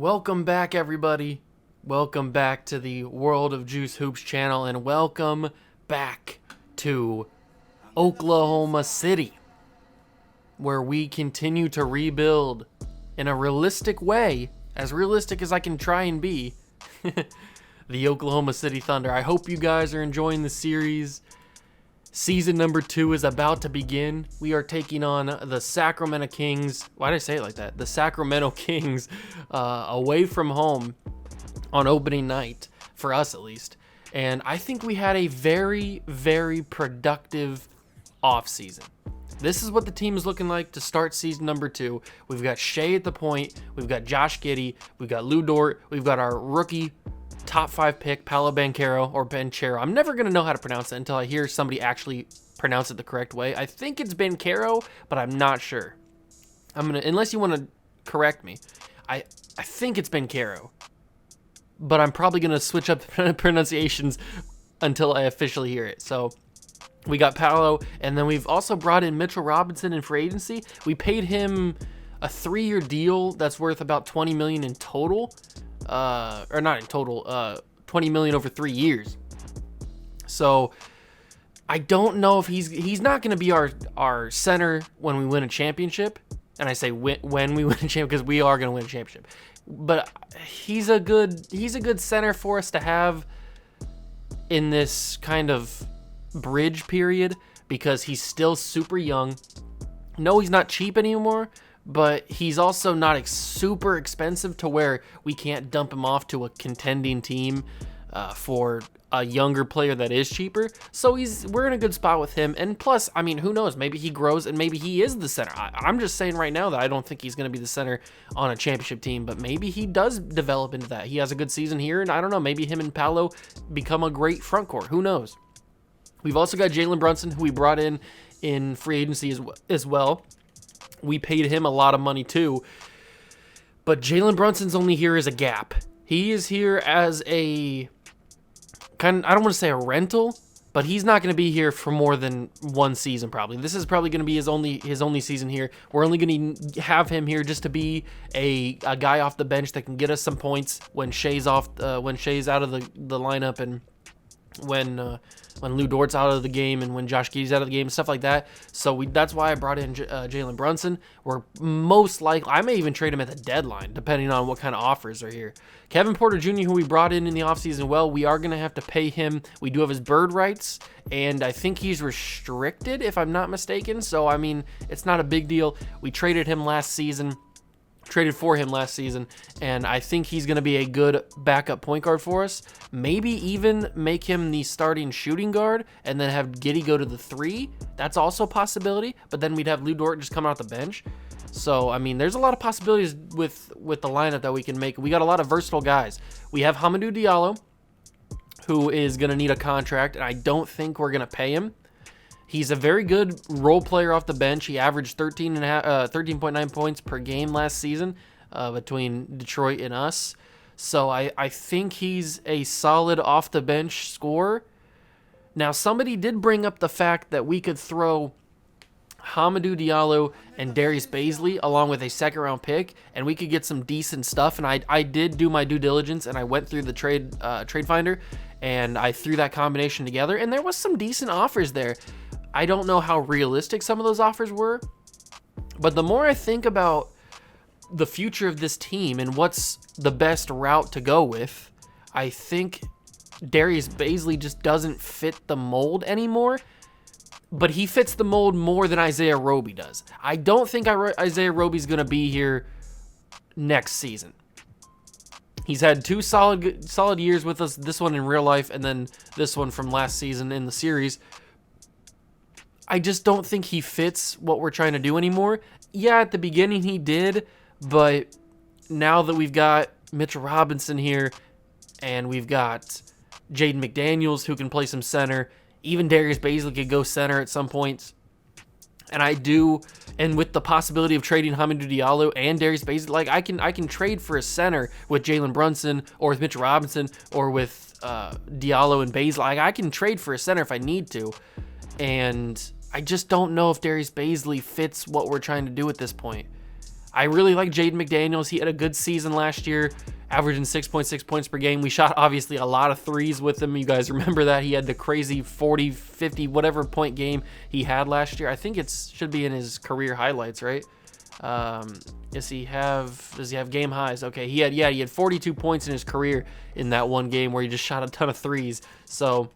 Welcome back, everybody. Welcome back to the World of Juice Hoops channel, and welcome back to Oklahoma City, where we continue to rebuild in a realistic way, as realistic as I can try and be, the Oklahoma City Thunder. I hope you guys are enjoying the series. Season number 2 is about to begin. We are taking on the Sacramento Kings. Why did I say it like that? The Sacramento Kings away from home on opening night, for us at least. And I think we had a very, very productive offseason. This is what the team is looking like to start season number 2. We've got Shea at the point. We've got Josh Giddey. We've got Lou Dort. We've got our rookie top 5 pick, Paolo Banchero, or Banchero. I'm never going to know how to pronounce it until I hear somebody actually pronounce it the correct way. I think it's Banchero, but I'm not sure. Unless you want to correct me, I think it's Banchero, but I'm probably going to switch up the pronunciations until I officially hear it. So we got Paolo, and then we've also brought in Mitchell Robinson in free agency. We paid him a 3-year deal that's worth about $20 million in total. Or not in total, $20 million over 3 years. So I don't know if he's not going to be our center when we win a championship. And I say when we win a championship because we are going to win a championship. But he's a good center for us to have in this kind of bridge period because he's still super young. No, he's not cheap anymore, but he's also not super expensive to where we can't dump him off to a contending team for a younger player that is cheaper. So we're in a good spot with him. And plus, I mean, who knows? Maybe he grows and maybe he is the center. I'm just saying right now that I don't think he's going to be the center on a championship team, but maybe he does develop into that. He has a good season here, and I don't know, maybe him and Paolo become a great front court. Who knows? We've also got Jalen Brunson, who we brought in free agency as well. We paid him a lot of money too, but Jalen Brunson's only here as a gap. He is here as a I don't want to say a rental, but he's not going to be here for more than one season probably. This is probably going to be his only season here. We're only going to have him here just to be a guy off the bench that can get us some points when Shea's out of the lineup, and when Lou Dort's out of the game, and when Josh Giddey's out of the game, stuff like that. So that's why I brought in Jalen Brunson. We're most likely, I may even trade him at the deadline, depending on what kind of offers are here. Kevin Porter Jr., who we brought in the offseason, well, we are going to have to pay him. We do have his bird rights, and I think he's restricted, if I'm not mistaken. So, I mean, it's not a big deal. We traded for him last season, and I think he's going to be a good backup point guard for us. Maybe even make him the starting shooting guard and then have Giddey go to the 3. That's also a possibility, but then we'd have Lou Dort just come out the bench. So, I mean, there's a lot of possibilities with the lineup that we can make. We got a lot of versatile guys. We have Hamidou Diallo, who is going to need a contract, and I don't think we're going to pay him. He's a very good role player off the bench. He averaged 13.9 points per game last season between Detroit and us. So I think he's a solid off-the-bench scorer. Now, somebody did bring up the fact that we could throw Hamidou Diallo and Darius Bazley along with a second-round pick, and we could get some decent stuff. And I did do my due diligence, and I went through the trade finder, and I threw that combination together, and there was some decent offers there. I don't know how realistic some of those offers were, but the more I think about the future of this team and what's the best route to go with, I think Darius Bazley just doesn't fit the mold anymore, but he fits the mold more than Isaiah Roby does. I don't think Isaiah Roby's going to be here next season. He's had 2 solid years with us, this one in real life and then this one from last season in the series. I just don't think he fits what we're trying to do anymore. Yeah, at the beginning he did, but now that we've got Mitchell Robinson here and we've got Jaden McDaniels who can play some center, even Darius Bazley could go center at some points. And with the possibility of trading Hamidou Diallo and Darius Bazley, like I can trade for a center with Jalen Brunson or with Mitchell Robinson or with Diallo and Bazley. Like I can trade for a center if I need to. And I just don't know if Darius Bazley fits what we're trying to do at this point. I really like Jaden McDaniels. He had a good season last year, averaging 6.6 points per game. We shot, obviously, a lot of threes with him. You guys remember that? He had the crazy 40, 50, whatever point game he had last year. I think it should be in his career highlights, right? Does he have game highs? Okay, he had 42 points in his career in that one game where he just shot a ton of threes. So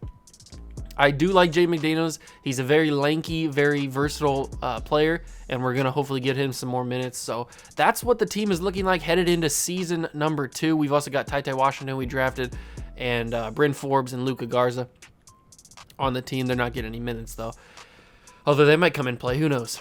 I do like Jay McDaniels. He's a very lanky, very versatile player, and we're going to hopefully get him some more minutes. So that's what the team is looking like headed into season number 2. We've also got Ty Washington we drafted, and Bryn Forbes and Luka Garza on the team. They're not getting any minutes, though. Although they might come and play. Who knows?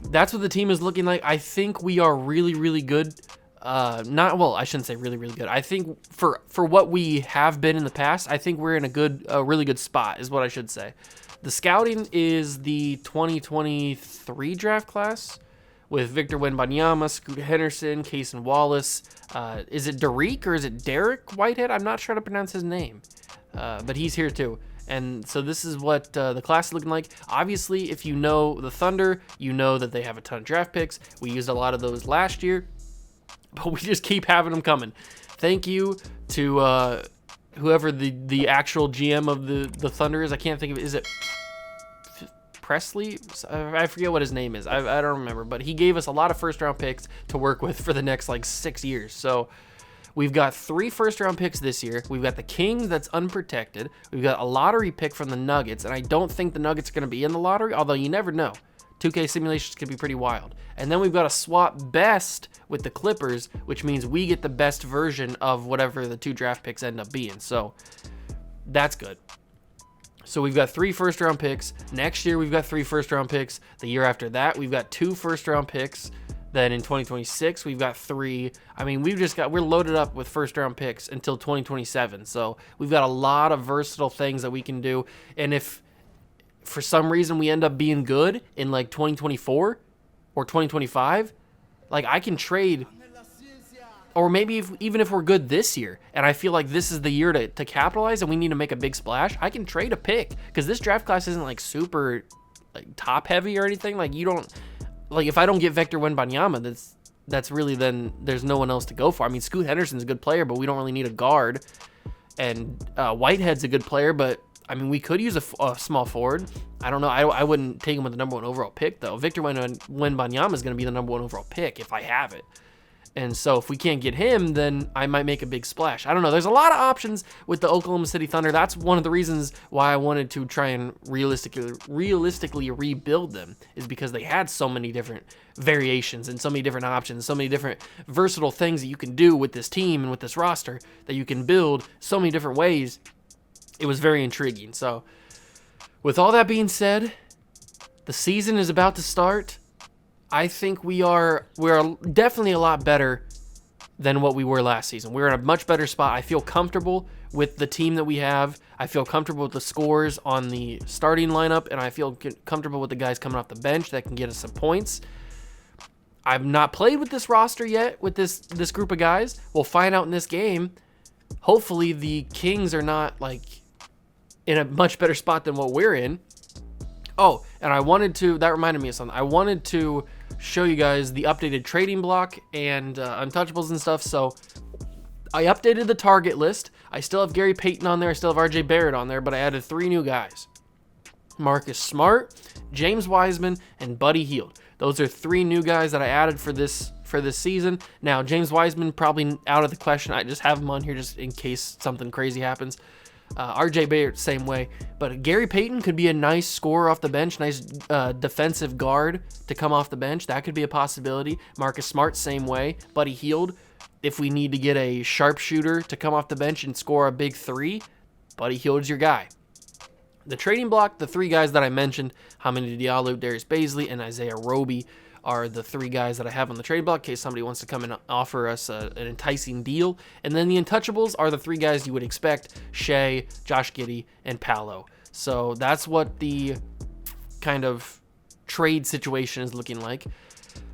That's what the team is looking like. I think we are really, really good. I shouldn't say really, really good. I think for what we have been in the past, I think we're in a really good spot is what I should say. The scouting is the 2023 draft class with Victor Wembanyama, Scoot Henderson, Cason Wallace. Is it Derek or is it Derek Whitehead? I'm not sure how to pronounce his name, but he's here too. And so this is what the class is looking like. Obviously, if you know the Thunder, you know that they have a ton of draft picks. We used a lot of those last year, but we just keep having them coming. Thank you to whoever the actual GM of the Thunder is. I can't think of it. Is it Presley? I forget what his name is. I don't remember. But he gave us a lot of first-round picks to work with for the next, 6 years. So we've got 3 first-round picks this year. We've got the Kings that's unprotected. We've got a lottery pick from the Nuggets, and I don't think the Nuggets are going to be in the lottery, although you never know. 2K simulations could be pretty wild. And then we've got a swap best with the Clippers, which means we get the best version of whatever the 2 draft picks end up being. So that's good. So we've got 3 first-round picks. Next year, we've got 3 first-round picks. The year after that, we've got 2 first-round picks. Then in 2026, we've got 3. I mean, we're loaded up with first-round picks until 2027. So we've got a lot of versatile things that we can do. And if for some reason we end up being good in 2024 or 2025, I can trade, or maybe even if we're good this year and I feel like this is the year to capitalize and we need to make a big splash, I can trade a pick because this draft class isn't super top heavy or anything. You don't if I don't get Victor Wembanyama, that's really, then there's no one else to go for. I mean, Scoot Henderson's a good player, but we don't really need a guard, and Whitehead's a good player, but I mean, we could use a small forward. I don't know. I wouldn't take him with the number 1 overall pick, though. Victor Wembanyama is going to be the number 1 overall pick if I have it. And so if we can't get him, then I might make a big splash. I don't know. There's a lot of options with the Oklahoma City Thunder. That's one of the reasons why I wanted to try and realistically rebuild them, is because they had so many different variations and so many different options, so many different versatile things that you can do with this team and with this roster that you can build so many different ways. It was very intriguing. So with all that being said, the season is about to start. I think we're definitely a lot better than what we were last season. We're in a much better spot. I feel comfortable with the team that we have. I feel comfortable with the scores on the starting lineup, and I feel comfortable with the guys coming off the bench that can get us some points. I've not played with this roster yet, with this group of guys. We'll find out in this game. Hopefully the Kings are not in a much better spot than what we're in. Oh, and that reminded me of something. I wanted to show you guys the updated trading block and untouchables and stuff. So I updated the target list. I still have Gary Payton on there. I still have RJ Barrett on there, but I added 3 new guys: Marcus Smart, James Wiseman, and Buddy Hield. Those are 3 new guys that I added for this season. Now, James Wiseman probably out of the question. I just have him on here just in case something crazy happens. RJ Barrett, same way. But Gary Payton could be a nice scorer off the bench, nice defensive guard to come off the bench. That could be a possibility. Marcus Smart, same way. Buddy Hield, if we need to get a sharpshooter to come off the bench and score a big 3, Buddy Hield's your guy. The trading block, the 3 guys that I mentioned, Hamidou Diallo, Darius Bazley, and Isaiah Roby, are the 3 guys that I have on the trade block in case somebody wants to come and offer us an enticing deal. And then the untouchables are the 3 guys you would expect: Shea, Josh Giddey, and Paolo. So that's what the kind of trade situation is looking like.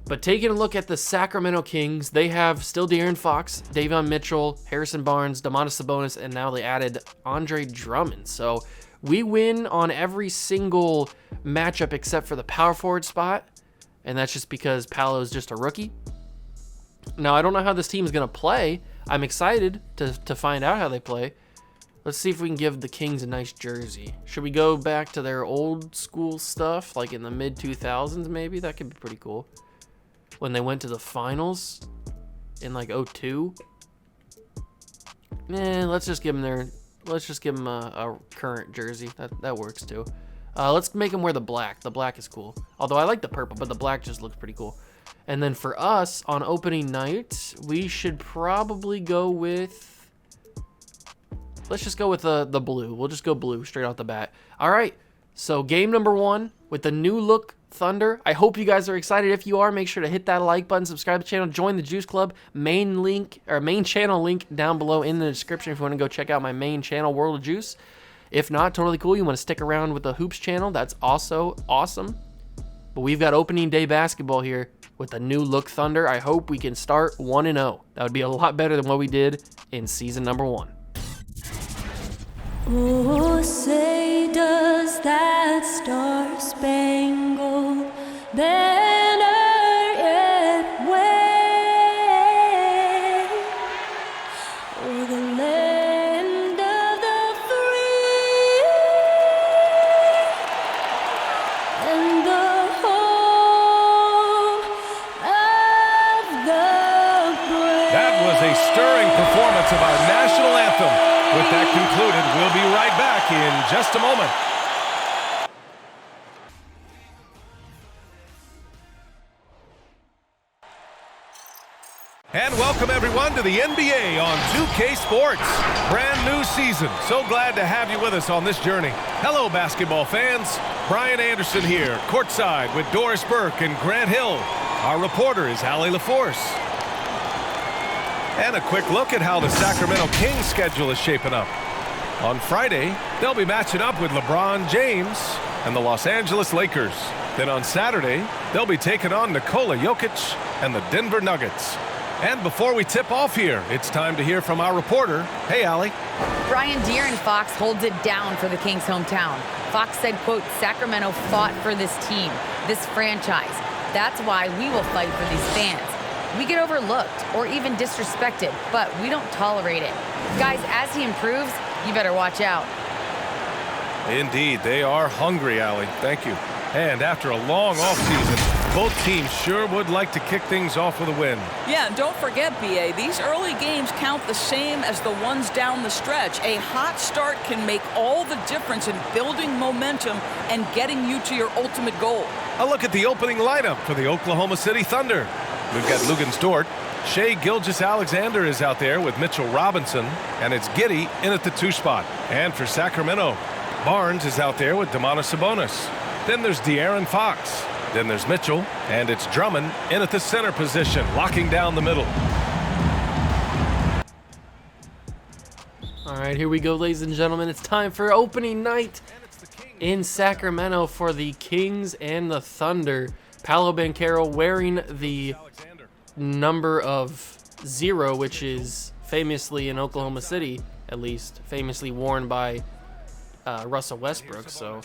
But taking a look at the Sacramento Kings, they have still De'Aaron Fox, Davion Mitchell, Harrison Barnes, Domantas Sabonis, and now they added Andre Drummond. So we win on every single matchup except for the power forward spot. And that's just because Paolo is just a rookie. Now, I don't know how this team is going to play. I'm excited to find out how they play. Let's see if we can give the Kings a nice jersey. Should we go back to their old school stuff, like in the mid-2000s maybe? That could be pretty cool. When they went to the finals in like 02. Let's just give them a current jersey. That works too. Let's make them wear the black. The black is cool. Although I like the purple, but the black just looks pretty cool. And then for us, on opening night, we should probably go with... Let's just go with the blue. We'll just go blue straight off the bat. All right, so game number 1 with the new look Thunder. I hope you guys are excited. If you are, make sure to hit that like button, subscribe to the channel, join the Juice Club. Main channel link down below in the description if you want to go check out my main channel, World of Juice. If not, totally cool. You want to stick around with the Hoops channel, that's also awesome. But we've got opening day basketball here with the new look Thunder. I hope we can start 1-0. That would be a lot better than what we did in season number 1. Oh, say does that star-spangled banner yet wave o'er the land of the free and the home of the brave? That was a stirring performance of our national anthem. With that concluded, we'll be right back in just a moment. And welcome everyone to the NBA on 2K Sports. Brand new season. So glad to have you with us on this journey. Hello, basketball fans. Brian Anderson here, courtside with Doris Burke and Grant Hill. Our reporter is Allie LaForce. And a quick look at how the Sacramento Kings schedule is shaping up. On Friday, they'll be matching up with LeBron James and the Los Angeles Lakers. Then on Saturday, they'll be taking on Nikola Jokic and the Denver Nuggets. And before we tip off here, it's time to hear from our reporter. Hey, Allie. Brian De'Aaron Fox holds it down for the Kings' hometown. Fox said, quote, Sacramento fought for this team, this franchise. That's why we will fight for these fans. We get overlooked or even disrespected, but we don't tolerate it. Guys, as he improves, you better watch out. Indeed, they are hungry, Allie. Thank you. And after a long offseason, both teams sure would like to kick things off with a win. Yeah, and don't forget, B.A., these early games count the same as the ones down the stretch. A hot start can make all the difference in building momentum and getting you to your ultimate goal. A look at the opening lineup for the Oklahoma City Thunder. We've got Luguentz Dort. Shai Gilgeous-Alexander is out there with Mitchell Robinson, and it's Giddey in at the 2 spot. And for Sacramento, Barnes is out there with Domantas Sabonis. Then there's De'Aaron Fox. Then there's Mitchell, and it's Drummond in at the center position, locking down the middle. All right, here we go, ladies and gentlemen. It's time for opening night in Sacramento for the Kings and the Thunder. Paolo Banchero wearing the number of 0, which is famously in Oklahoma City, at least, famously worn by Russell Westbrook. So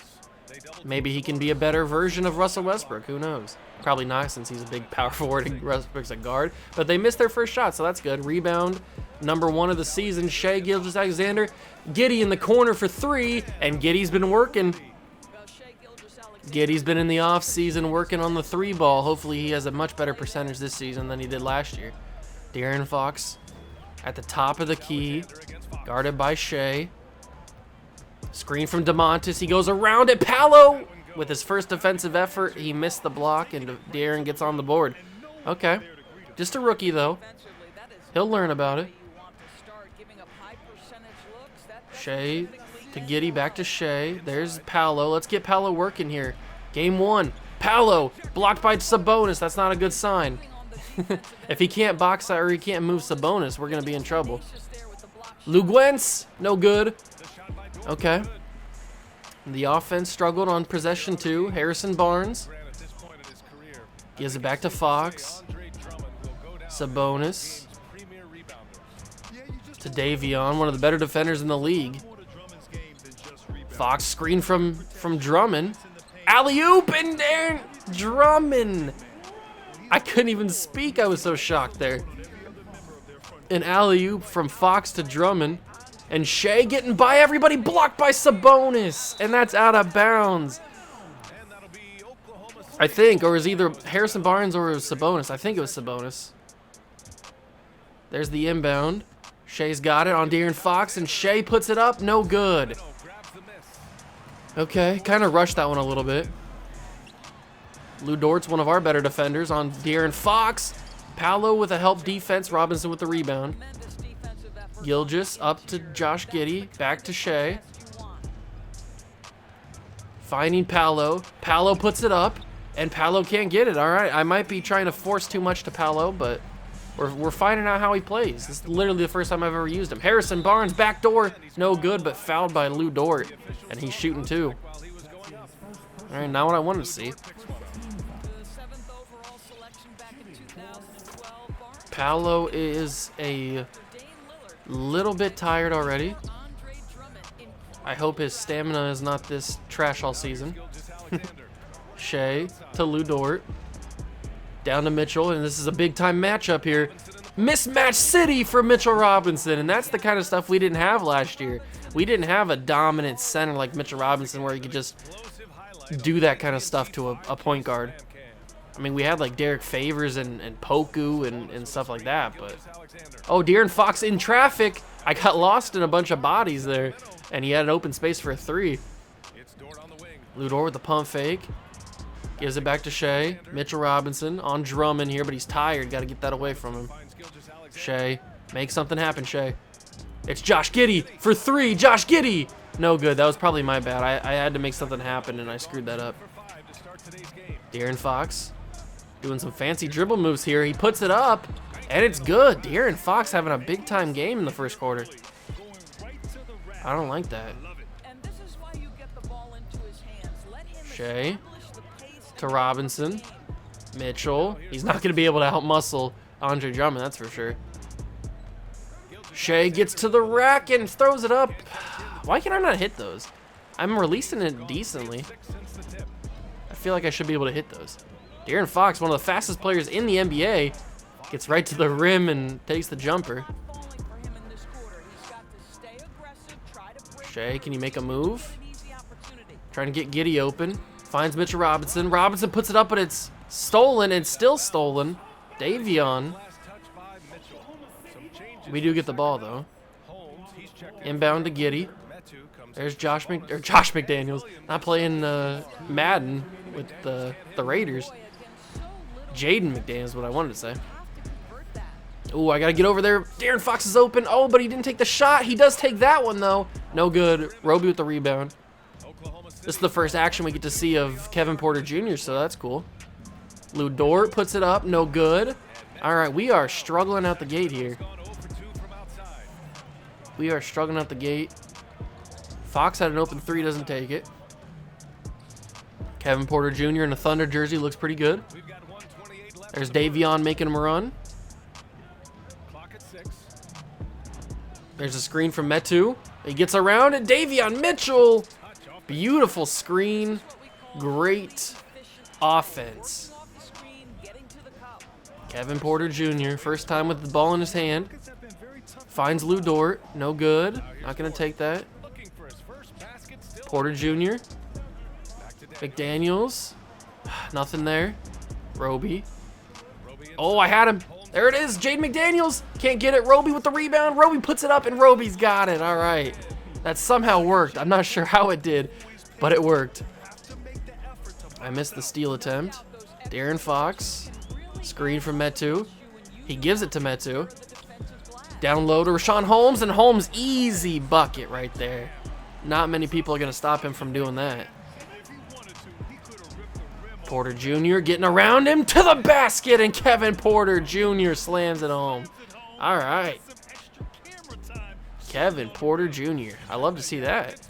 maybe he can be a better version of Russell Westbrook. Who knows? Probably not, since he's a big power forward and Westbrook's a guard. But they missed their first shot, so that's good. Rebound, number 1 of the season, Shai Gilgeous-Alexander. Giddey in the corner for 3, and Giddey's been working. Giddey's been in the off-season working on the 3 ball. Hopefully he has a much better percentage this season than he did last year. De'Aaron Fox at the top of the key, guarded by Shai. Screen from Domantas. He goes around it. Paolo with his first defensive effort. He missed the block, and De'Aaron gets on the board. Okay. Just a rookie, though. He'll learn about it. Shai to Giddey, back to Shai. There's Paolo. Let's get Paolo working here. Game 1. Paolo blocked by Sabonis. That's not a good sign. If he can't box or he can't move Sabonis, we're going to be in trouble. Luguentz, no good. Okay. The offense struggled on possession 2. Harrison Barnes gives it back to Fox. Sabonis to Davion, one of the better defenders in the league. Fox screen from Drummond. Alley-oop, and there, Drummond I couldn't even speak. I was so shocked there. An alley-oop from Fox to Drummond. And Shea getting by everybody, blocked by Sabonis. And that's out of bounds. I think, or it was either Harrison Barnes or it was Sabonis. I think it was Sabonis. There's the inbound. Shea's got it on De'Aaron Fox, and Shea puts it up. No good. Okay, kind of rushed that one a little bit. Lou Dort's one of our better defenders on De'Aaron Fox. Paolo with a help defense. Robinson with the rebound. Gilgeous up to Josh Giddey. Back to Shea. Finding Paolo. Paolo puts it up, and Paolo can't get it. All right, I might be trying to force too much to Paolo, but we're finding out how he plays. This is literally the first time I've ever used him. Harrison Barnes, backdoor. No good, but fouled by Lou Dort, and he's shooting too. All right, now what I wanted to see. Paolo is a little bit tired already. I hope his stamina is not this trash all season. Shea to Lou Dort. Down to Mitchell, and this is a big-time matchup here. Mismatch city for Mitchell Robinson, and that's the kind of stuff we didn't have last year. We didn't have a dominant center like Mitchell Robinson where he could just do that kind of stuff to a point guard. I mean, we had like Derek Favors and Poku and stuff like that, but... Oh, De'Aaron Fox in traffic. I got lost in a bunch of bodies there, and he had an open space for a three. Lou Dort with the pump fake. Gives it back to Shea. Mitchell Robinson on Drummond here, but he's tired. Got to get that away from him. Shea. Make something happen, Shea. It's Josh Giddey for three. Josh Giddey. No good. That was probably my bad. I had to make something happen, and I screwed that up. De'Aaron Fox doing some fancy dribble moves here. He puts it up, and it's good. De'Aaron Fox having a big-time game in the first quarter. I don't like that. Shea to Robinson. Mitchell. He's not going to be able to out-muscle Andre Drummond, that's for sure. Shea gets to the rack and throws it up. Why can I not hit those? I'm releasing it decently. I feel like I should be able to hit those. De'Aaron Fox, one of the fastest players in the NBA, gets right to the rim and takes the jumper. Shea, can you make a move? Trying to get Giddey open. Finds Mitchell Robinson. Robinson puts it up, but it's stolen and still stolen. Davion. We do get the ball, though. Inbound to Giddey. There's Josh McDaniels. Not playing Madden with the Raiders. Jaden McDaniels is what I wanted to say. Ooh, I got to get over there. De'Aaron Fox is open. Oh, but he didn't take the shot. He does take that one, though. No good. Roby with the rebound. This is the first action we get to see of Kevin Porter Jr., so that's cool. Lou Dort puts it up. No good. All right, we are struggling out the gate here. We are struggling out the gate. Fox had an open three, doesn't take it. Kevin Porter Jr. in a Thunder jersey looks pretty good. There's Davion making him a run. There's a screen from Metu. He gets around, and Davion Mitchell. Beautiful screen. Great offense. Kevin Porter Jr., first time with the ball in his hand. Finds Lou Dort. No good. Not going to take that. Porter Jr. McDaniels. Nothing there. Roby. Oh, I had him. There it is. Jaden McDaniels. Can't get it. Roby with the rebound. Roby puts it up, and Roby's got it. All right. That somehow worked. I'm not sure how it did, but it worked. I missed the steal attempt. De'Aaron Fox. Screen from Metu. He gives it to Metu. Down low to Rashawn Holmes, and Holmes, easy bucket right there. Not many people are going to stop him from doing that. Porter Jr. getting around him to the basket, and Kevin Porter Jr. slams it home. All right. Kevin Porter Jr. I love to see that.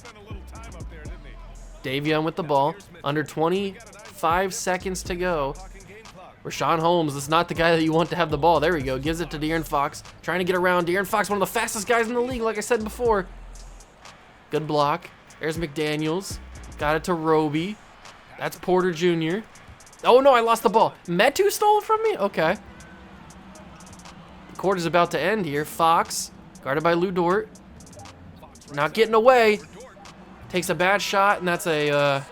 Davion with the ball. Under 25 seconds to go. Rashawn Holmes is not the guy that you want to have the ball. There we go. Gives it to De'Aaron Fox. Trying to get around. De'Aaron Fox, one of the fastest guys in the league, like I said before. Good block. There's McDaniels. Got it to Roby. That's Porter Jr. Oh, no, I lost the ball. Metu stole it from me? Okay. The court is about to end here. Fox, guarded by Lou Dort. Not getting away. Takes a bad shot, and that's a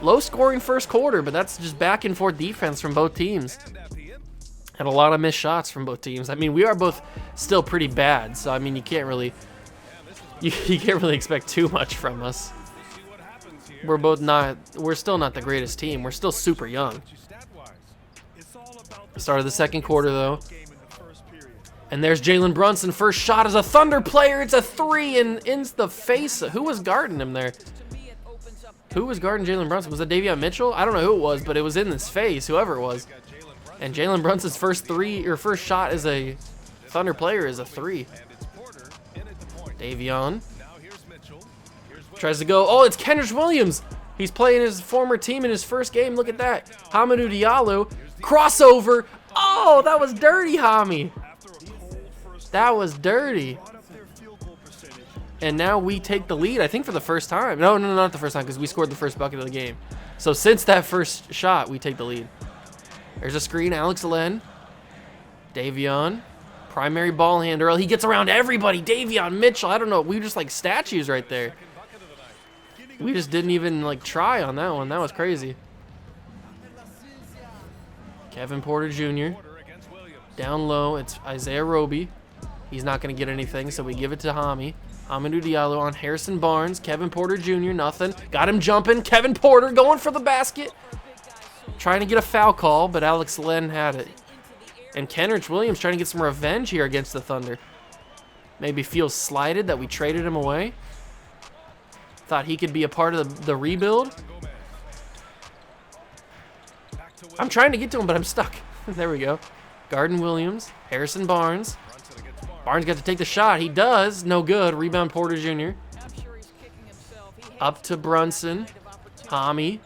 low-scoring first quarter, but that's just back-and-forth defense from both teams. Had a lot of missed shots from both teams. I mean, we are both still pretty bad, so I mean, you can't really expect too much from us. We're still not the greatest team. We're still super young. Start of the second quarter, though. And there's Jalen Brunson. First shot is a Thunder player. It's a 3 and in the face. Who was guarding him there? Who was guarding Jalen Brunson? Was it Davion Mitchell? I don't know who it was, but it was in his face, whoever it was. And Jalen Brunson's first shot as a Thunder player is a 3. Davion tries to go. Oh, it's Kenrich Williams. He's playing his former team in his first game. Look at that. Hamidou Diallo. Crossover. Oh, that was dirty, Hami. That was dirty. And now we take the lead, I think, for the first time. No, not the first time, because we scored the first bucket of the game. So since that first shot, we take the lead. There's a screen. Alex Len. Davion. Primary ball handler. He gets around everybody. Davion Mitchell. I don't know. We were just like statues right there. We just didn't even like try on that one. That was crazy. Kevin Porter Jr. Down low. It's Isaiah Roby. He's not going to get anything, so we give it to Hamidou Diallo on Harrison Barnes. Kevin Porter Jr. Nothing. Got him jumping. Kevin Porter going for the basket. Trying to get a foul call, but Alex Len had it. And Kenrich Williams trying to get some revenge here against the Thunder. Maybe feels slighted that we traded him away. Thought he could be a part of the rebuild. I'm trying to get to him, but I'm stuck. There we go. Garden Williams. Harrison Barnes. Barnes got to take the shot. He does. No good. Rebound Porter Jr. Up to Brunson. Hami.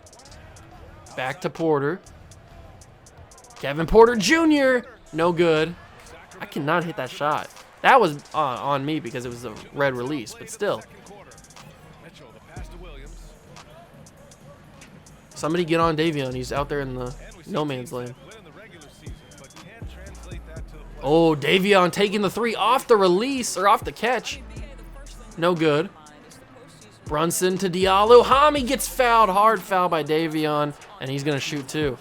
Back to Porter. Kevin Porter Jr. No good. I cannot hit that shot. That was on me because it was a red release, but still. Somebody get on Davion. He's out there in the no man's land. Oh, Davion taking the 3 off the release, or off the catch. No good. Brunson to Diallo. Hami gets fouled. Hard foul by Davion, and he's going to shoot too.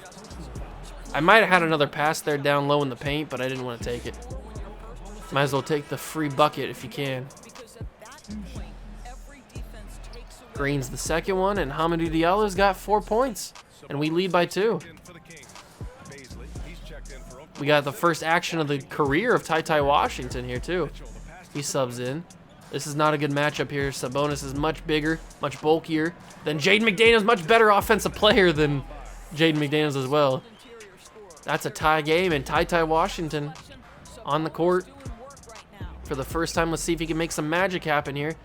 I might have had another pass there down low in the paint, but I didn't want to take it. Might as well take the free bucket if you can. Green's the second one, and Hamidou Diallo's got 4 points, and we lead by 2. We got the first action of the career of Ty Washington here, too. He subs in. This is not a good matchup here. Sabonis is much bigger, much bulkier. Then Jaden McDaniels, much better offensive player than Jaden McDaniels as well. That's a tie game, and Ty Washington on the court for the first time. Let's see if he can make some magic happen here.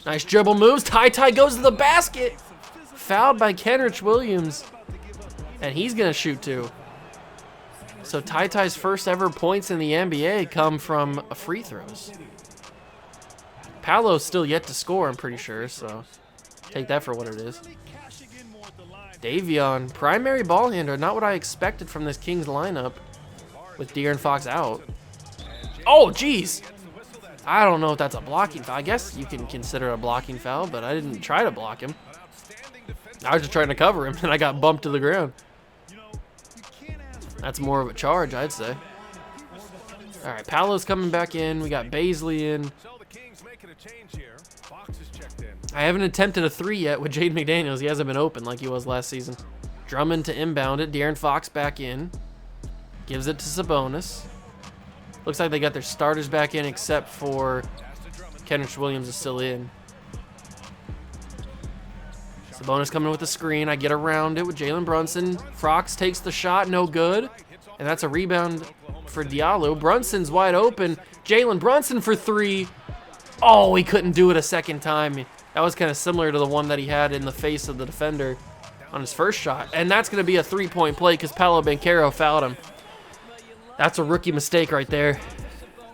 Nice dribble moves. Ty goes to the basket. Fouled by Kenrich Williams, and he's going to shoot too. So Ty's first ever points in the NBA come from free throws. Paolo's still yet to score, I'm pretty sure, so take that for what it is. Davion, primary ball handler, not what I expected from this Kings lineup with De'Aaron Fox out. Oh, jeez. I don't know if that's a blocking foul. I guess you can consider it a blocking foul, but I didn't try to block him. I was just trying to cover him, and I got bumped to the ground. That's more of a charge, I'd say. All right, Paolo's coming back in. We got Baisley in. I haven't attempted a 3 yet with Jaden McDaniels. He hasn't been open like he was last season. Drummond to inbound it. De'Aaron Fox back in. Gives it to Sabonis. Looks like they got their starters back in except for Kenrich Williams is still in. Sabonis coming with the screen. I get around it with Jalen Brunson. Fox takes the shot. No good. And that's a rebound for Diallo. Brunson's wide open. Jalen Brunson for 3. Oh, he couldn't do it a second time. That was kind of similar to the one that he had in the face of the defender on his first shot. And that's going to be a 3-point play because Paolo Banchero fouled him. That's a rookie mistake right there.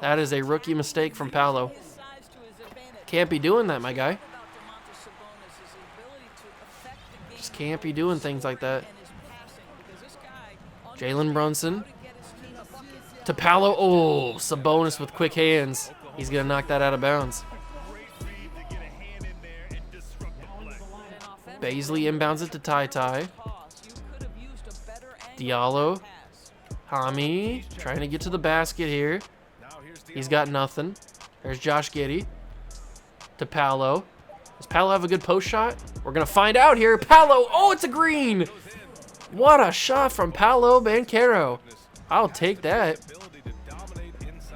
That is a rookie mistake from Paolo. Can't be doing that, my guy. Just can't be doing things like that. Jalen Brunson. To Paolo. Oh, Sabonis with quick hands. He's going to knock that out of bounds. Baisley inbounds it to Ty. Diallo. Hami trying to get to the basket here. He's got nothing. There's Josh Giddey. To Paolo. Does Paolo have a good post shot? We're going to find out here. Paolo. Oh, it's a green. What a shot from Paolo Banchero. I'll take that.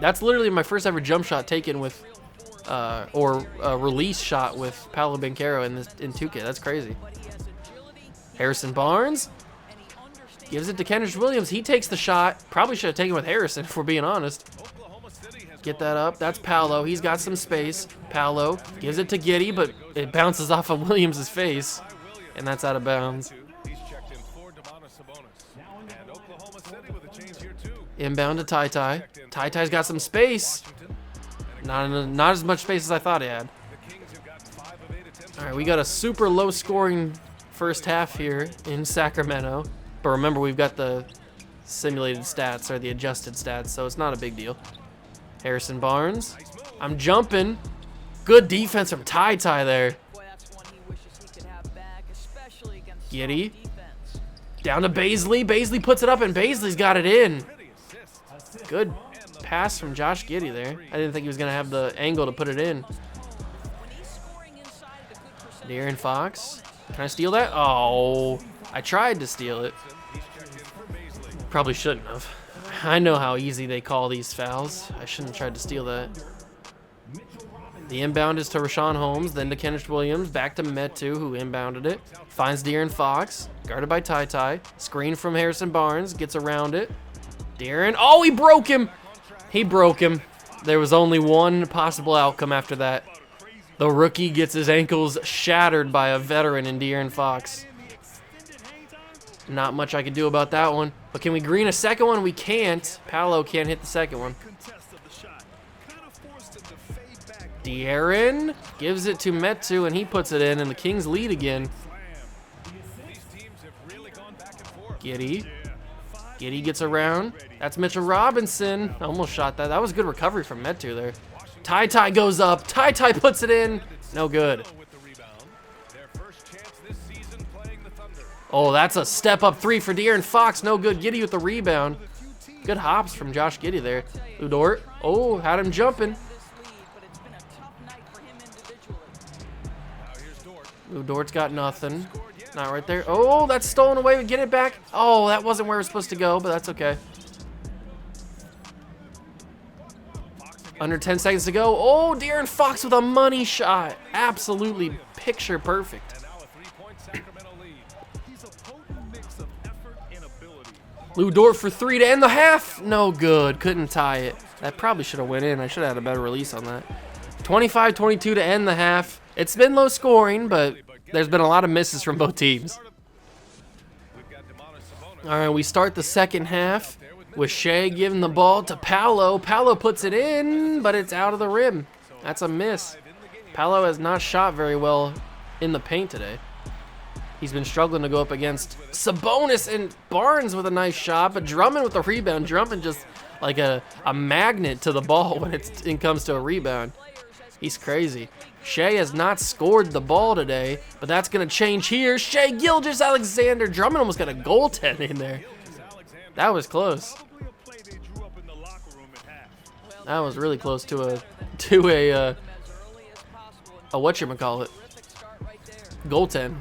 That's literally my first ever jump shot taken with, or a release shot with Paolo Banchero in 2K. That's crazy. Harrison Barnes gives it to Kenrich Williams. He takes the shot. Probably should have taken with Harrison, if we're being honest. Get that up. That's Paolo. He's got some space. Paolo gives it to Giddey, but it bounces off of Williams' face, and that's out of bounds. Inbound to Ty. Ty's got some space. Not as much space as I thought he had. All right, we got a super low-scoring first half here in Sacramento. But remember, we've got the simulated stats, or the adjusted stats, so it's not a big deal. Harrison Barnes. I'm jumping. Good defense from Ty there. Giddey. Down to Baisley. Baisley puts it up, and Baisley's got it in. Good pass from Josh Giddey there. I didn't think he was going to have the angle to put it in. De'Aaron Fox. Can I steal that? Oh, I tried to steal it. Probably shouldn't have. I know how easy they call these fouls. I shouldn't have tried to steal that. The inbound is to Rashawn Holmes, then to Kenrich Williams, back to Metu, who inbounded it. Finds De'Aaron Fox, guarded by Ty. Screen from Harrison Barnes, gets around it. De'Aaron, oh, he broke him. He broke him. There was only one possible outcome after that. The rookie gets his ankles shattered by a veteran in De'Aaron Fox. Not much I can do about that one. But can we green a second one? We can't. Paolo can't hit the second one. De'Aaron gives it to Metu, and he puts it in, and the Kings lead again. Giddey gets around. That's Mitchell Robinson. Almost shot that. That was a good recovery from Metu there. Ty goes up. Ty puts it in. No good. Oh, that's a step-up three for De'Aaron Fox. No good. Giddey with the rebound. Good hops from Josh Giddey there. Lou Dort. Oh, had him jumping. Lou Dort's got nothing. Not right there. Oh, that's stolen away. We get it back. Oh, that wasn't where it was supposed to go, but that's okay. Under 10 seconds to go. Oh, De'Aaron Fox with a money shot. Absolutely picture perfect. Lou Dort for three to end the half. No good. Couldn't tie it. That probably should have went in. I should have had a better release on that. 25-22 to end the half. It's been low scoring, but there's been a lot of misses from both teams. All right, we start the second half with Shea giving the ball to Paolo. Paolo puts it in, but it's out of the rim. That's a miss. Paolo has not shot very well in the paint today. He's been struggling to go up against Sabonis and Barnes with a nice shot, but Drummond with the rebound. Drummond just like a magnet to the ball when it comes to a rebound. He's crazy. Shea has not scored the ball today, but that's going to change here. Shea Gilgeous-Alexander. Drummond almost got a goaltend in there. That was close. That was really close to a whatchamacallit. Goaltend.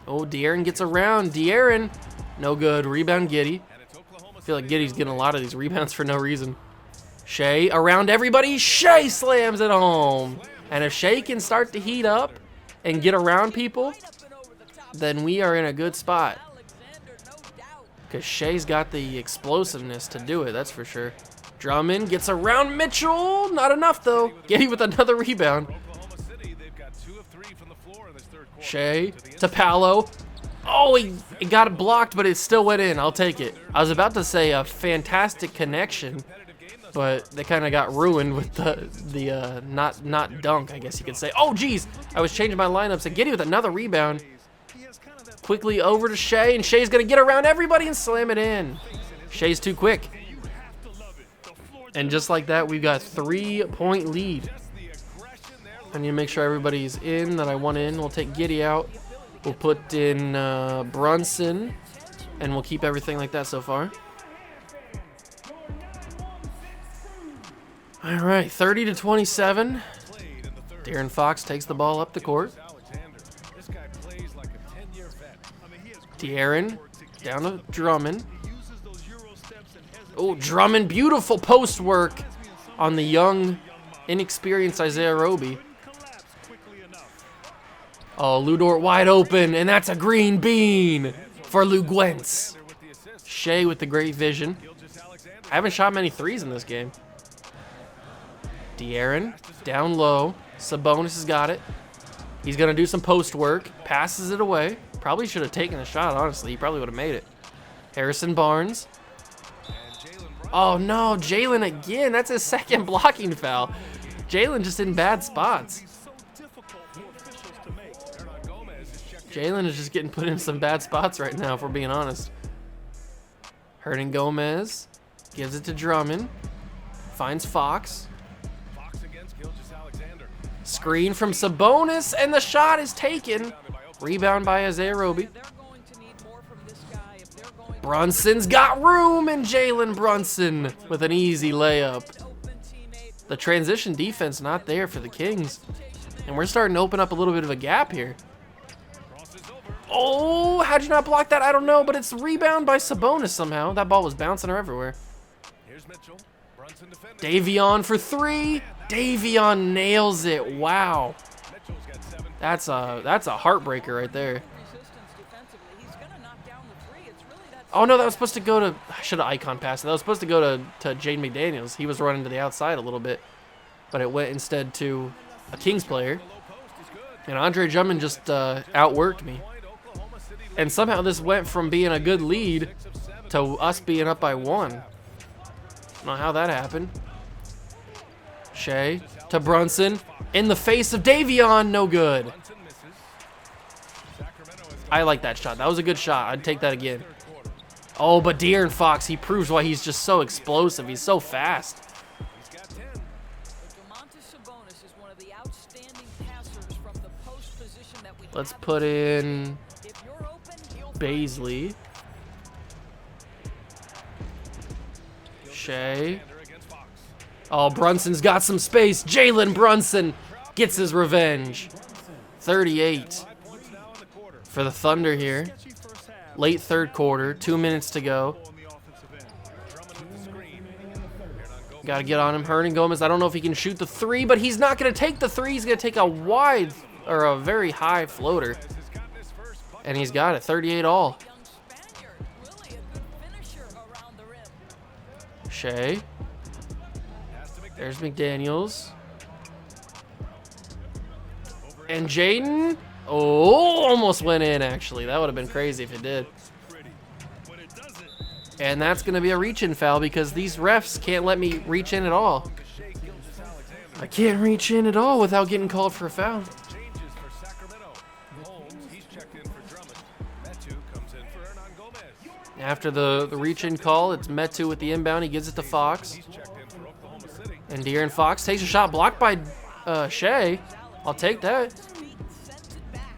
Oh, De'Aaron gets around. De'Aaron, no good. Rebound Giddey. I feel like Giddey's getting a lot of these rebounds for no reason. Shea around everybody. Shea slams it home. And if Shea can start to heat up and get around people, then we are in a good spot. Because Shea's got the explosiveness to do it, that's for sure. Drummond gets around Mitchell. Not enough, though. Giddey with another rebound. Shea to Paolo. Oh, he got it blocked, but it still went in. I'll take it. I was about to say a fantastic connection, but they kind of got ruined with the not dunk, I guess you could say. Oh, geez. I was changing my lineups. And Giddey with another rebound. Quickly over to Shea, and Shea's going to get around everybody and slam it in. Shea's too quick. And just like that, we've got 3-point lead. I need to make sure everybody's in that I want in. We'll take Giddy out. We'll put in Brunson, and we'll keep everything like that so far. All right, 30-27. De'Aaron Fox takes the ball up the court. De'Aaron down to Drummond. Oh, Drummond, beautiful post work on the young, inexperienced Isaiah Roby. Oh, Lou Dort wide open, and that's a green bean for Lou Gwentz. Shea with the great vision. I haven't shot many threes in this game. De'Aaron down low. Sabonis has got it. He's going to do some post work. Passes it away. Probably should have taken the shot, honestly. He probably would have made it. Harrison Barnes. Oh, no. Jalen again. That's his second blocking foul. Jalen just in bad spots. Jalen is just getting put in some bad spots right now, if we're being honest. Hernan Gomez gives it to Drummond. Finds Fox. Screen from Sabonis, and the shot is taken. Rebound by Isaiah Roby. Brunson's got room, and Jalen Brunson with an easy layup. The transition defense not there for the Kings. And we're starting to open up a little bit of a gap here. Oh, how'd you not block that? I don't know, but it's rebound by Sabonis somehow. That ball was bouncing everywhere. Davion for three. Davion nails it. Wow. That's a heartbreaker right there. Oh, no, that was supposed to go to... I should have icon passed it. That was supposed to go to Jaden McDaniels. He was running to the outside a little bit, but it went instead to a Kings player. And Andre Drummond just outworked me. And somehow this went from being a good lead to us being up by 1. I don't know how that happened. Shea to Brunson. In the face of Davion. No good. I like that shot. That was a good shot. I'd take that again. Oh, but De'Aaron Fox, he proves why he's just so explosive. He's so fast. Let's put in Baisley. Shea. Oh, Brunson's got some space. Jalen Brunson gets his revenge. 38 for the Thunder here. Late third quarter, 2 minutes to go. Got to get on him. Hernan Gomez, I don't know if he can shoot the three, but he's not going to take the three. He's going to take a wide or a very high floater. And he's got it, 38 all. Shea. There's McDaniels. And Jaden. Oh, almost went in, actually. That would have been crazy if it did. And that's going to be a reach-in foul because these refs can't let me reach in at all. I can't reach in at all without getting called for a foul. After the reach-in call, it's Metu with the inbound. He gives it to Fox. And De'Aaron Fox takes a shot blocked by Shea. I'll take that.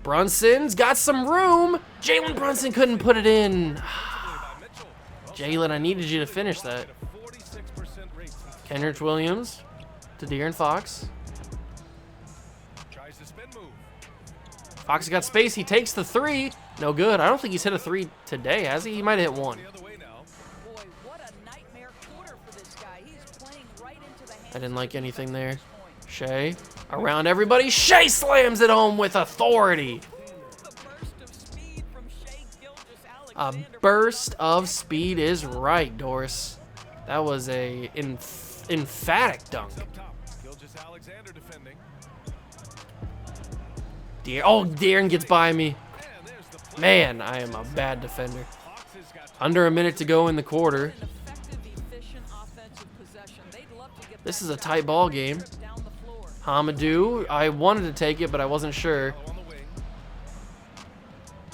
Brunson's got some room. Jalen Brunson couldn't put it in. Jalen, I needed you to finish that. Kenrich Williams to De'Aaron Fox. Fox has got space. He takes the three. No good. I don't think he's hit a three today, has he? He might have hit one. I didn't like anything there. Shea around everybody. Shea slams it home with authority. A burst of speed is right, Doris. That was a emphatic dunk. De'Aaron gets by me. Man, I am a bad defender. Under a minute to go in the quarter. This is a tight ball game. Hamadou, I wanted to take it, but I wasn't sure.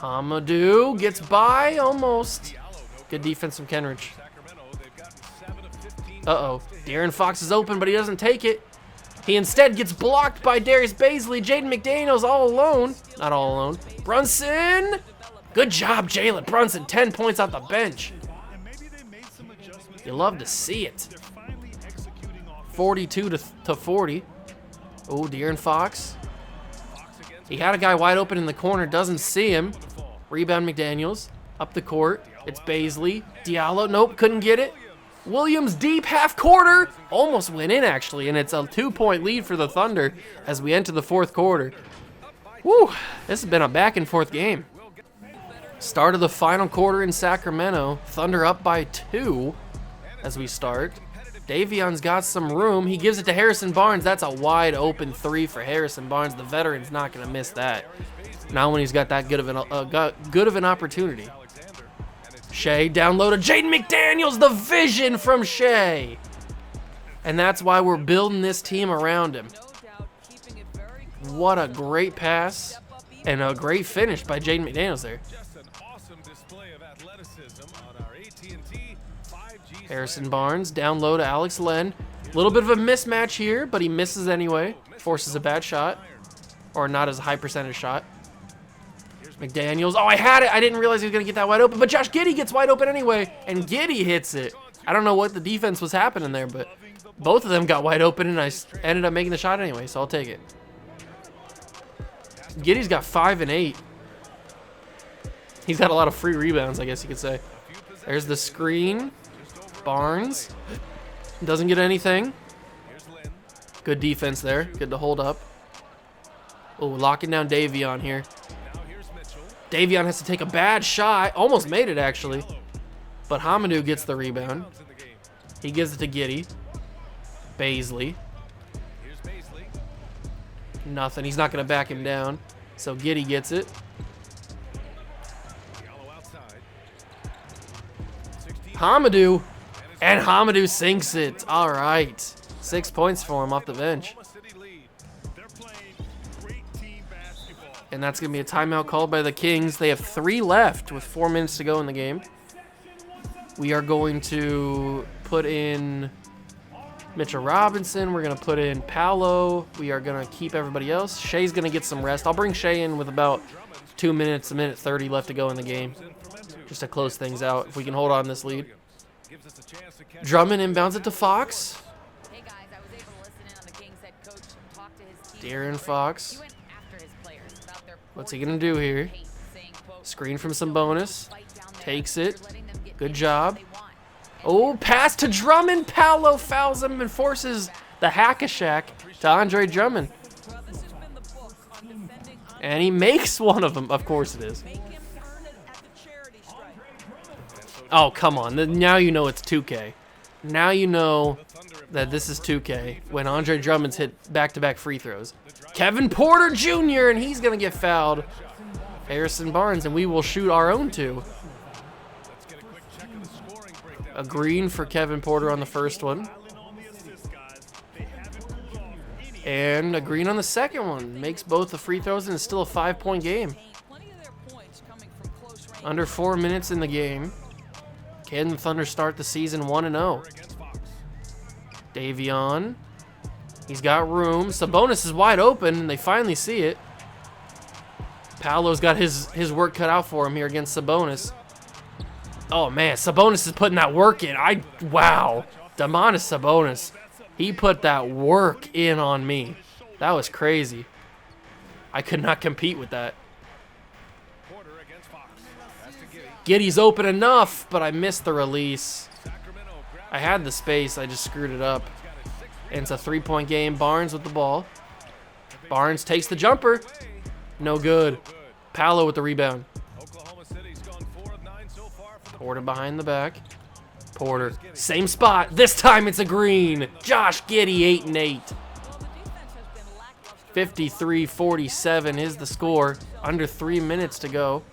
Hamadou gets by almost. Good defense from Kenrich. Uh-oh. De'Aaron Fox is open, but he doesn't take it. He instead gets blocked by Darius Baisley. Jaden McDaniels all alone. Not all alone. Brunson. Good job, Jalen Brunson. 10 points off the bench. You love to see it. 42 to 40. Oh, De'Aaron Fox. He had a guy wide open in the corner. Doesn't see him. Rebound McDaniels. Up the court. It's Baisley. Diallo. Nope, couldn't get it. Williams deep, half quarter. Almost went in, actually, and it's a 2-point lead for the Thunder as we enter the fourth quarter. Woo, this has been a back-and-forth game. Start of the final quarter in Sacramento. Thunder up by 2 as we start. Davion's got some room. He gives it to Harrison Barnes. That's a wide open 3 for Harrison Barnes. The veteran's not going to miss that. Not when he's got that good of an opportunity. Shea down low to Jaden McDaniels. The vision from Shea. And that's why we're building this team around him. What a great pass and a great finish by Jaden McDaniels there. Harrison Barnes down low to Alex Len. A little bit of a mismatch here, but he misses anyway. Forces a bad shot. Or not as high percentage shot. McDaniels. Oh, I had it. I didn't realize he was going to get that wide open. But Josh Giddey gets wide open anyway. And Giddey hits it. I don't know what the defense was happening there, but both of them got wide open, and I ended up making the shot anyway, so I'll take it. Giddey's got 5 and 8. He's got a lot of free rebounds, I guess you could say. There's the screen. Barnes doesn't get anything. Good defense there. Good to hold up. Oh, locking down Davion here. Davion has to take a bad shot. Almost made it, actually. But Hamadou gets the rebound. He gives it to Giddey. Baisley. Nothing. He's not going to back him down. So Giddey gets it. Hamadou. And Hamadou sinks it. All right. 6 points for him off the bench. And that's going to be a timeout called by the Kings. They have 3 left with 4 minutes to go in the game. We are going to put in Mitchell Robinson. We're going to put in Paolo. We are going to keep everybody else. Shea's going to get some rest. I'll bring Shea in with about 2 minutes, 1:30 left to go in the game, just to close things out if we can hold on this lead. Drummond inbounds it to Fox. Hey guys, I was able to listen in on the Kings head coach talk to his team. De'Aaron Fox. He went after his players about their What's he going to do here? pace, saying, quote, Screen from Sabonis. "Fight down there. Takes it. You're letting them get Good anything job. they want." Oh, pass to Drummond. Paolo fouls him and forces the hack-a-shack to Andre Drummond. Well, this has been the book on defending And he makes one of them. Of course it is. make him earn it at the charity stripe. Oh, come on. Now you know it's 2K. Now you know that this is 2K when Andre Drummond's hit back-to-back free throws. Kevin Porter Jr., and he's going to get fouled. Harrison Barnes, and we will shoot our own 2. A green for Kevin Porter on the first one. And a green on the second one. Makes both the free throws, and it's still a 5-point game. Plenty of their points coming from close range. Under 4 minutes in the game. Can the Thunder start the season 1-0? Davion. He's got room. Sabonis is wide open, and they finally see it. Paolo's got his work cut out for him here against Sabonis. Oh, man. Sabonis is putting that work in. Wow. Domantas Sabonis. He put that work in on me. That was crazy. I could not compete with that. Giddey's open enough, but I missed the release. I had the space. I just screwed it up. And it's a 3-point game. Barnes with the ball. Barnes takes the jumper. No good. Paolo with the rebound. Porter behind the back. Porter, same spot. This time it's a green. Josh Giddey, 8 and 8. 53-47 is the score. Under 3 minutes to go.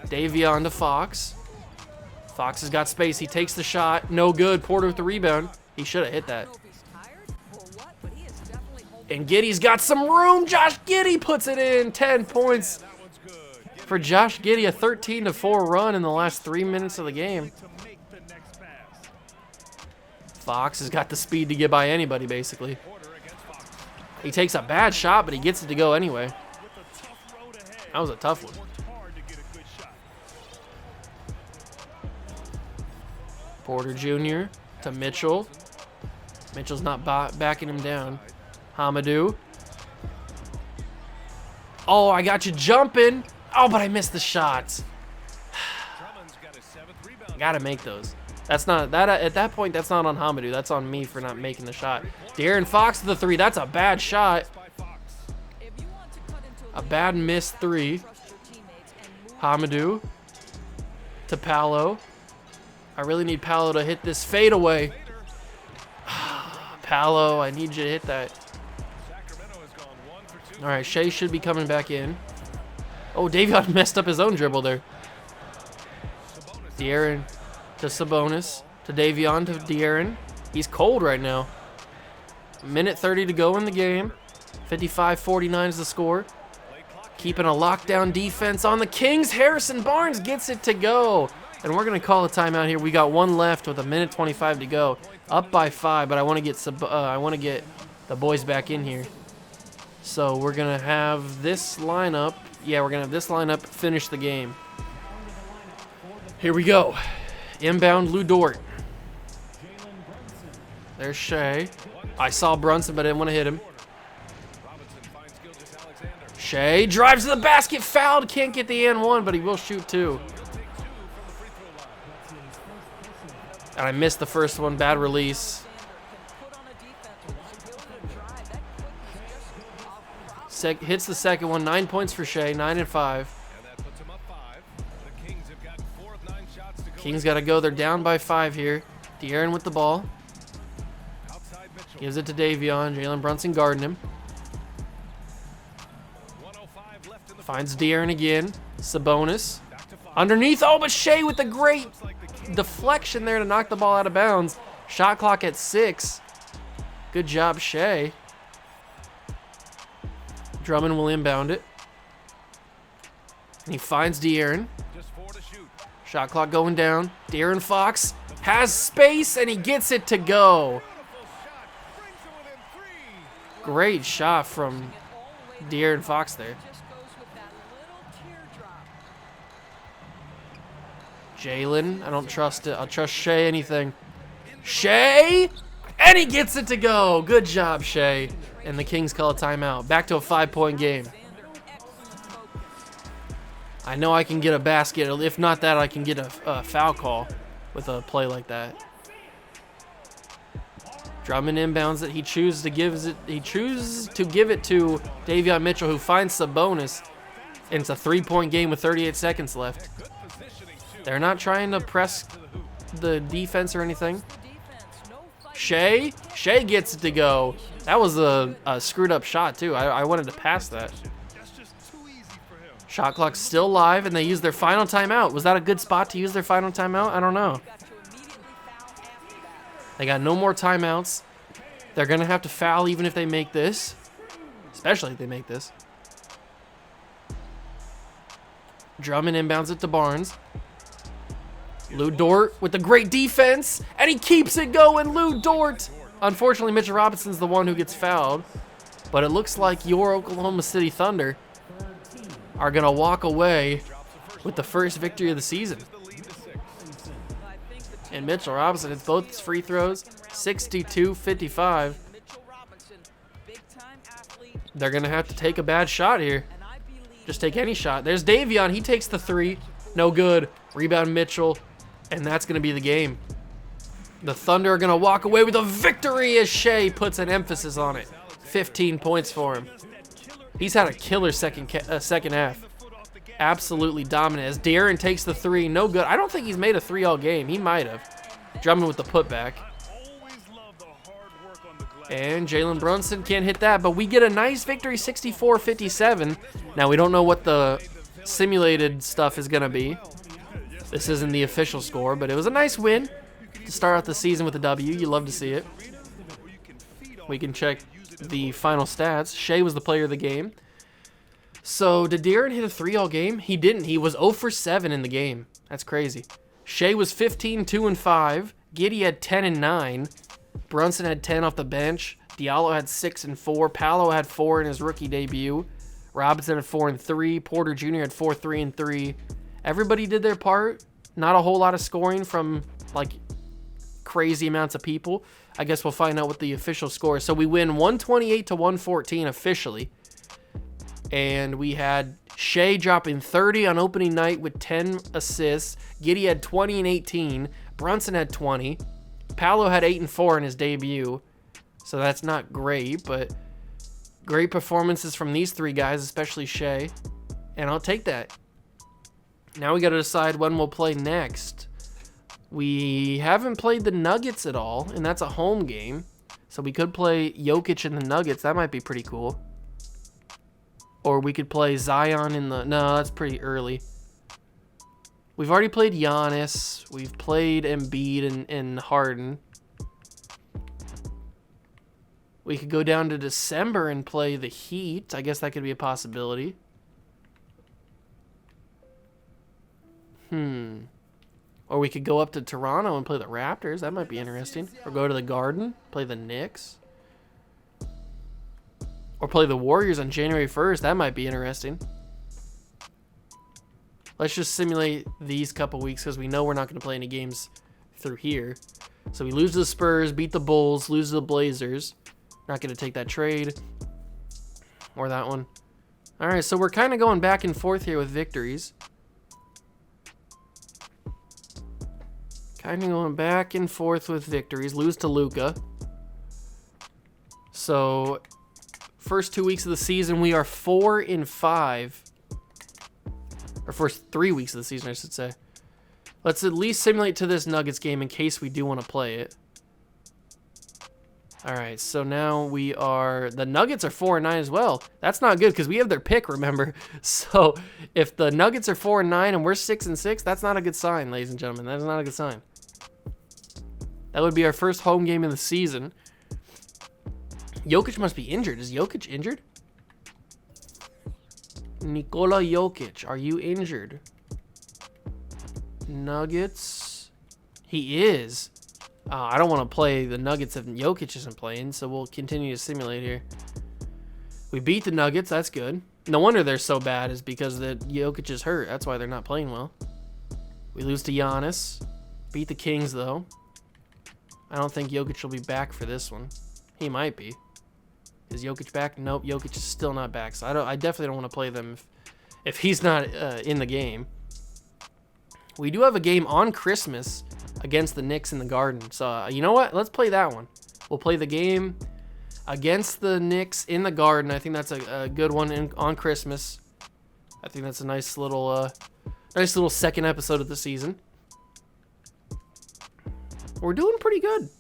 Davion to Fox. Fox has got space. He takes the shot. No good. Porter with the rebound. He should have hit that. And Giddey's got some room. Josh Giddey puts it in. 10 points. for Josh Giddey, a 13-4 run in the last 3 minutes of the game. Fox has got the speed to get by anybody, basically. He takes a bad shot, but he gets it to go anyway. That was a tough one. Porter Jr. to Mitchell. Mitchell's not backing him down. Hamidou. Oh, I got you jumping. Oh, but I missed the shots. Gotta make those. That's not that at that point. That's not on Hamidou. That's on me for not making the shot. De'Aaron Fox to the three. That's a bad shot. A bad missed three. Hamidou to Paolo. I really need Paolo to hit this fadeaway. Paolo, I need you to hit that. All right, Shea should be coming back in. Oh, Davion messed up his own dribble there. De'Aaron to Sabonis, to Davion, to De'Aaron. He's cold right now. Minute 30 to go in the game. 55-49 is the score. Keeping a lockdown defense on the Kings. Harrison Barnes gets it to go. And we're going to call a timeout here. We got one left with a minute 25 to go. Up by 5, but I want to get the boys back in here. So we're going to have this lineup. Yeah, we're going to have this lineup finish the game. Here we go. Inbound Lou Dort. There's Shea. I saw Brunson, but I didn't want to hit him. Shea drives to the basket, fouled. Can't get the and one, but he will shoot two. And I missed the first one. Bad release. Hits the second one. 9 points for Shea. 9 and 5. Kings got to go. They're down by 5 here. De'Aaron with the ball. Gives it to Davion. Jalen Brunson guarding him. Finds De'Aaron again. Sabonis. Underneath. Oh, but Shea with the great deflection there to knock the ball out of bounds. Shot clock at 6. Good job, Shea. Drummond will inbound it. And he finds De'Aaron. Shot clock going down. De'Aaron Fox has space, and he gets it to go. Great shot from De'Aaron Fox there. Jalen, I don't trust it. I'll trust Shea anything. Shea! And he gets it to go. Good job, Shea. And the Kings call a timeout. Back to a 5-point game. I know I can get a basket. If not that, I can get a foul call with a play like that. Drummond inbounds it. He chooses to give it to Davion Mitchell, who finds Sabonis. And it's a 3-point game with 38 seconds left. They're not trying to press the defense or anything. Shea gets it to go. That was a screwed up shot too. I wanted to pass that. Shot clock's still live, and they use their final timeout. Was that a good spot to use their final timeout? I don't know. They got no more timeouts. They're going to have to foul even if they make this. Especially if they make this. Drummond inbounds it to Barnes. Lou Dort with the great defense, and he keeps it going. Lou Dort. Unfortunately, Mitchell Robinson's the one who gets fouled, but it looks like your Oklahoma City Thunder are going to walk away with the first victory of the season. And Mitchell Robinson hits both his free throws, 62-55. They're going to have to take a bad shot here. Just take any shot. There's Davion. He takes the three. No good. Rebound Mitchell. And that's going to be the game. The Thunder are going to walk away with a victory as Shea puts an emphasis on it. 15 points for him. He's had a killer second half. Absolutely dominant as De'Aaron takes the three. No good. I don't think he's made a three all game. He might have. Drummond with the putback. And Jalen Brunson can't hit that, but we get a nice victory, 64-57. Now, we don't know what the simulated stuff is going to be. This isn't the official score, but it was a nice win to start out the season with a W. You love to see it. We can check the final stats. Shea was the player of the game. So, did De'Aaron hit a 3 all game? He didn't. He was 0 for 7 in the game. That's crazy. Shea was 15, 2 and 5. Giddey had 10 and 9. Brunson had 10 off the bench. Diallo had 6 and 4. Paolo had 4 in his rookie debut. Robinson had 4 and 3. Porter Jr. had 4, 3 and 3. Everybody did their part. Not a whole lot of scoring from like crazy amounts of people. I guess we'll find out what the official score is. So we win 128 to 114 officially. And we had Shea dropping 30 on opening night with 10 assists. Giddey had 20 and 18. Brunson had 20. Paolo had 8 and 4 in his debut. So that's not great, but great performances from these three guys, especially Shea. And I'll take that. Now we got to decide when we'll play next. We haven't played the Nuggets at all, and that's a home game. So we could play Jokic and the Nuggets. That might be pretty cool. Or we could play Zion in the... No, that's pretty early. We've already played Giannis. We've played Embiid and Harden. We could go down to December and play the Heat. I guess that could be a possibility. Or we could go up to Toronto and play the Raptors. That might be interesting. Or go to the Garden, play the Knicks. Or play the Warriors on January 1st. That might be interesting. Let's just simulate these couple weeks because we know we're not going to play any games through here. So we lose to the Spurs, beat the Bulls, lose to the Blazers. Not going to take that trade. Or that one. All right, so we're kind of going back and forth here with victories. Kind of going back and forth with victories. Lose to Luka. So, first 2 weeks of the season, we are 4 and 5. Or first 3 weeks of the season, I should say. Let's at least simulate to this Nuggets game in case we do want to play it. All right, so now we are... The Nuggets are 4 and 9 as well. That's not good because we have their pick, remember? So, if the Nuggets are 4 and 9 and we're 6 and 6, that's not a good sign, ladies and gentlemen. That is not a good sign. That would be our first home game of the season. Jokic must be injured. Is Jokic injured? Nikola Jokic, are you injured? Nuggets. He is. I don't want to play the Nuggets if Jokic isn't playing, so we'll continue to simulate here. We beat the Nuggets. That's good. No wonder they're so bad is because the Jokic is hurt. That's why they're not playing well. We lose to Giannis. Beat the Kings, though. I don't think Jokic will be back for this one. He might be. Is Jokic back? Nope, Jokic is still not back. So I definitely don't want to play them if he's not in the game. We do have a game on Christmas against the Knicks in the Garden. So you know what? Let's play that one. We'll play the game against the Knicks in the Garden. I think that's a good one on Christmas. I think that's a nice little second episode of the season. We're doing pretty good.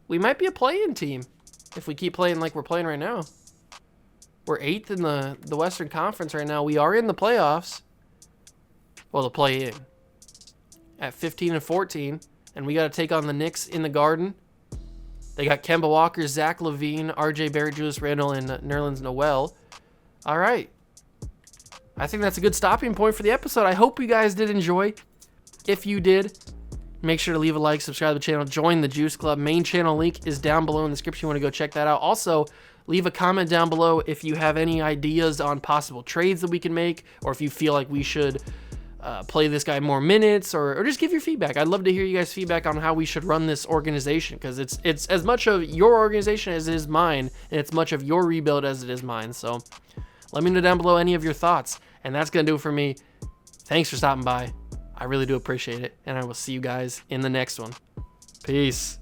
We might be a play-in team if we keep playing like we're playing right now. We're 8th in the Western Conference right now. We are in the playoffs. Well, the play-in. At 15 and 14. And we got to take on the Knicks in the Garden. They got Kemba Walker, Zach LaVine, RJ Barrett, Julius Randle, and Nerlens Noel. All right. I think that's a good stopping point for the episode. I hope you guys did enjoy. If you did, make sure to leave a like, subscribe to the channel, join the Juice Club. Main channel link is down below in the description. You want to go check that out. Also, leave a comment down below if you have any ideas on possible trades that we can make, or if you feel like we should play this guy more minutes, or just give your feedback. I'd love to hear you guys' feedback on how we should run this organization, because it's as much of your organization as it is mine, and it's much of your rebuild as it is mine. So let me know down below any of your thoughts, and that's going to do it for me. Thanks for stopping by. I really do appreciate it, and I will see you guys in the next one. Peace.